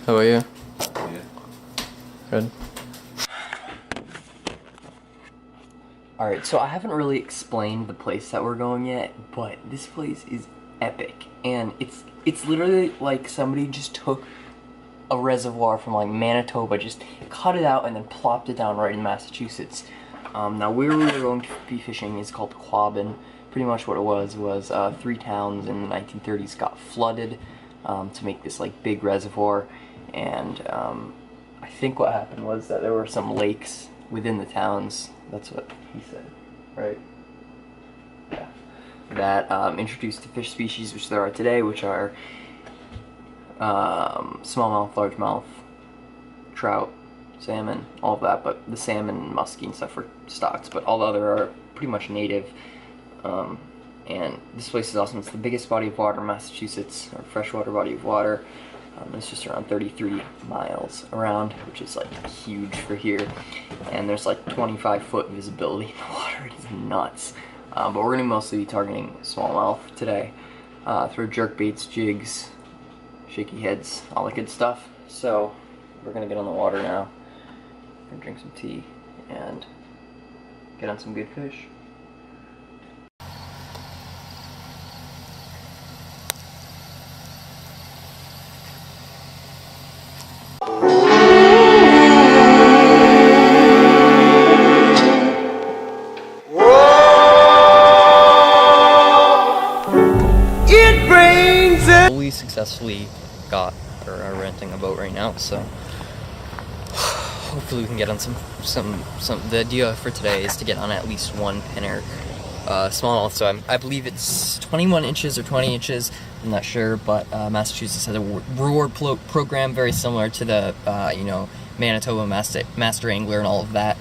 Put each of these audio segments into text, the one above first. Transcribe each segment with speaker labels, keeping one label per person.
Speaker 1: How are you?
Speaker 2: Yeah.
Speaker 1: Good.
Speaker 3: Alright, so I haven't really explained the place that we're going yet, but this place is epic. And it's literally like somebody just took a reservoir from like Manitoba, just cut it out and then plopped it down right in Massachusetts. Now where we were going to be fishing is called Quabbin. Pretty much what it was 3 towns in the 1930s got flooded to make this like big reservoir, and I think what happened was that there were some lakes within the towns. That's what he said, right? Yeah. That introduced the fish species which there are today, which are smallmouth, largemouth, trout, salmon, all of that, but the salmon and muskie and stuff are stocks, but all the other are pretty much native. And this place is awesome. It's the biggest body of water in Massachusetts, or freshwater body of water. It's just around 33 miles around, which is like huge for here. And there's like 25-foot visibility in the water. It is nuts. But we're going to mostly be targeting smallmouth today. Throw jerk baits, jigs, shaky heads, all that good stuff. So we're going to get on the water now. We're going to drink some tea and get on some good fish.
Speaker 1: We successfully got or are renting a boat right now, so hopefully we can get on some. The idea for today is to get on at least one Penner smallmouth. So I believe it's 21 inches or 20 inches. I'm not sure, but Massachusetts has a reward program very similar to the Manitoba Master Angler and all of that.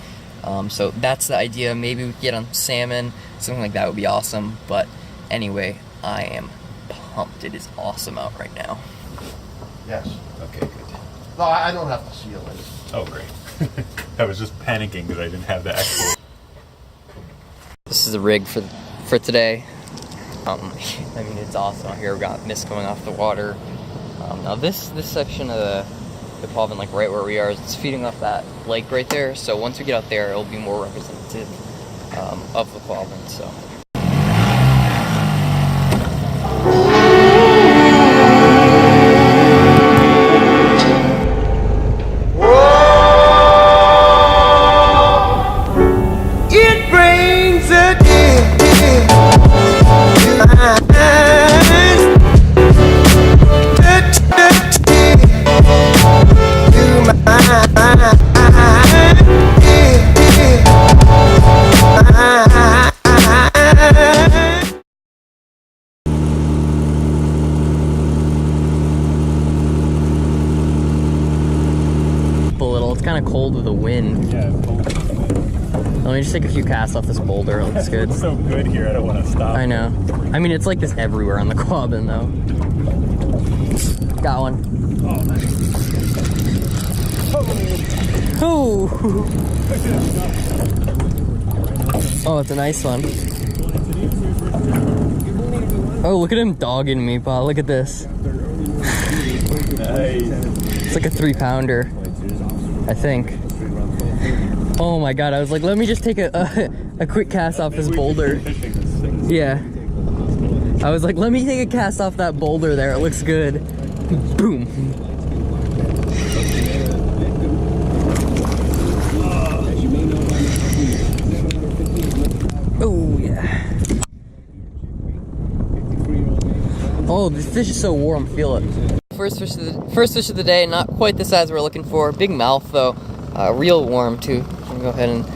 Speaker 1: So that's the idea. Maybe we could get on salmon, something like that would be awesome. But anyway, I am pumped. It is awesome out right now.
Speaker 2: Yes.
Speaker 4: Okay, good.
Speaker 2: No, I don't have to seal it.
Speaker 4: Oh, great. I was just panicking that I didn't have the actual.
Speaker 1: This is the rig for today. I mean, it's awesome out here. We got mist coming off the water. Now this section of the quabbin, like right where we are, it's feeding off that lake right there. So once we get out there, it'll be more representative of the quabbin. So. It's kind of cold with the wind.
Speaker 4: Yeah, it's cold.
Speaker 1: Let me just take a few casts off this boulder. It looks good.
Speaker 4: It's so good here. I don't want to stop.
Speaker 1: I know. I mean, it's like this everywhere on the quabbin, though. Got one.
Speaker 4: Oh, nice.
Speaker 1: Oh. Oh, it's a nice one. Oh, look at him dogging me, Paul. Look at this.
Speaker 4: Nice.
Speaker 1: It's like a 3-pounder. I think. Oh my god, I was like, let me just take a quick cast off this boulder. Yeah. I was like, let me take a cast off that boulder there, it looks good. Boom. Oh yeah. Oh, this fish is so warm, feel it. First fish of the day, not quite the size we're looking for. Big mouth though, real warm too. I'm gonna go ahead and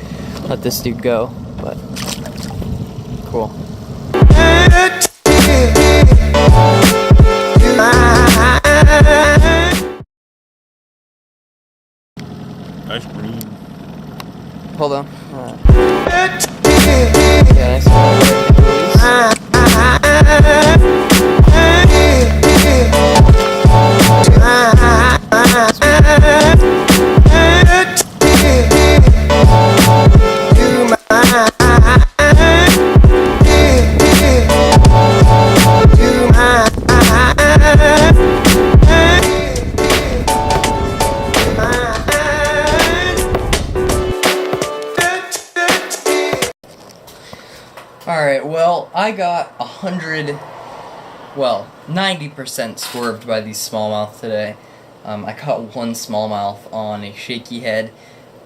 Speaker 1: let this dude go, but cool.
Speaker 4: Nice green.
Speaker 1: Hold on. Yeah, nice one. Well, I got 90% swerved by these smallmouth today. I caught one smallmouth on a shaky head.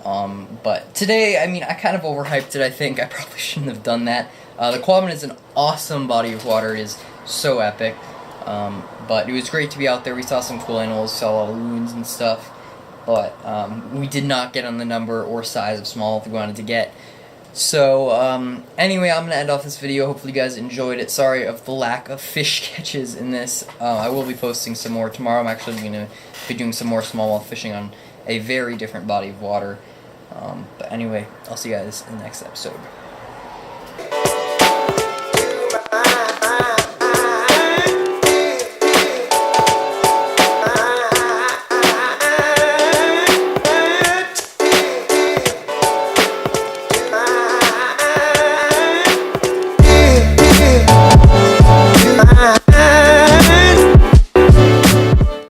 Speaker 1: But today, I mean, I kind of overhyped it, I think. I probably shouldn't have done that. The Quabbin is an awesome body of water. It is so epic. But it was great to be out there. We saw some cool animals, saw a lot of loons and stuff. But we did not get on the number or size of smallmouth we wanted to get. So, anyway, I'm going to end off this video. Hopefully you guys enjoyed it. Sorry of the lack of fish catches in this. I will be posting some more tomorrow. I'm actually going to be doing some more smallmouth fishing on a very different body of water. But anyway, I'll see you guys in the next episode.